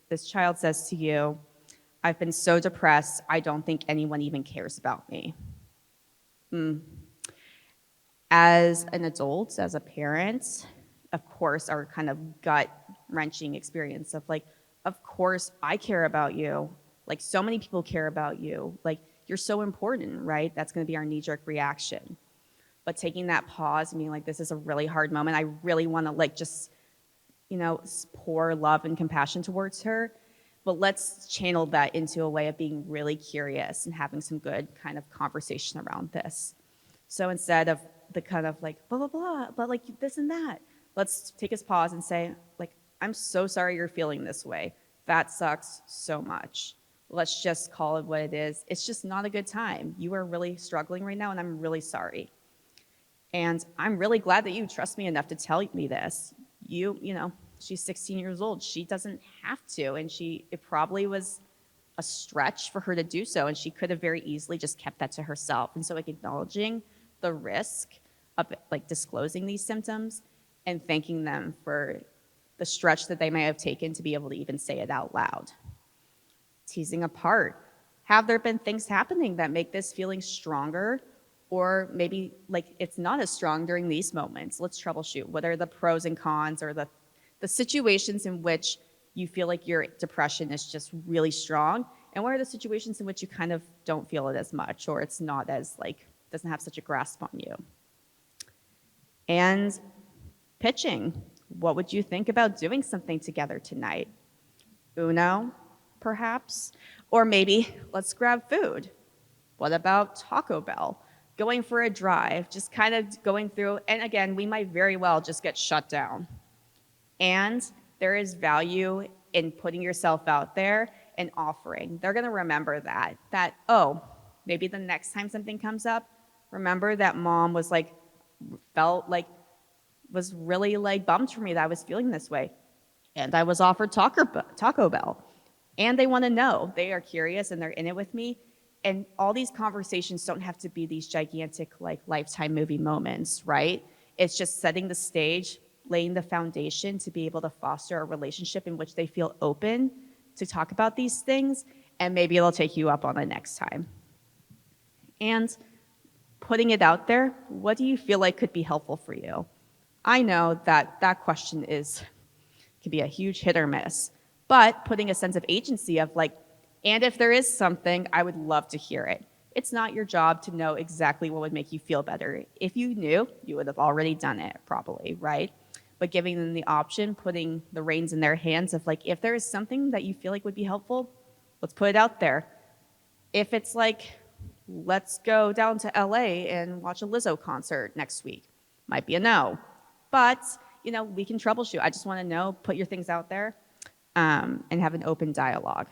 this child says to you, I've been so depressed, I don't think anyone even cares about me. As an adult, as a parent, of course, our kind of gut-wrenching experience of like, of course, I care about you. Like, so many people care about you. Like, you're so important, right? That's going to be our knee-jerk reaction. But taking that pause and being like, this is a really hard moment. I really want to like just, pour love and compassion towards her. But let's channel that into a way of being really curious and having some good kind of conversation around this. So instead of the kind of like, blah, blah, blah, but like this and that, let's take a pause and say, like, I'm so sorry you're feeling this way. That sucks so much. Let's just call it what it is. It's just not a good time. You are really struggling right now, and I'm really sorry. And I'm really glad that you trust me enough to tell me this. She's 16 years old. She doesn't have to, and it probably was a stretch for her to do so, and she could have very easily just kept that to herself. And so, like, acknowledging the risk of like disclosing these symptoms and thanking them for the stretch that they may have taken to be able to even say it out loud. Teasing apart. Have there been things happening that make this feeling stronger? Or maybe like it's not as strong during these moments. Let's troubleshoot. What are the pros and cons, or the situations in which you feel like your depression is just really strong? And what are the situations in which you kind of don't feel it as much, or it's not as like, doesn't have such a grasp on you? And pitching. What would you think about doing something together tonight? Uno, perhaps? Or maybe let's grab food. What about Taco Bell? Going for a drive, just kind of going through, and again, we might very well just get shut down. And there is value in putting yourself out there and offering. They're gonna remember that, oh, maybe the next time something comes up, remember that mom was like, was really like bummed for me that I was feeling this way. And I was offered Taco Bell. And they wanna know, they are curious and they're in it with me. And all these conversations don't have to be these gigantic like Lifetime movie moments, right? It's just setting the stage, laying the foundation to be able to foster a relationship in which they feel open to talk about these things, and maybe it'll take you up on it next time. And putting it out there, what do you feel like could be helpful for you? I know that question can be a huge hit or miss, but putting a sense of agency of like, and if there is something, I would love to hear it. It's not your job to know exactly what would make you feel better. If you knew, you would have already done it probably, right? But giving them the option, putting the reins in their hands of like, if there is something that you feel like would be helpful, let's put it out there. If it's like, let's go down to LA and watch a Lizzo concert next week, might be a no. But, we can troubleshoot. I just want to know, put your things out there and have an open dialogue.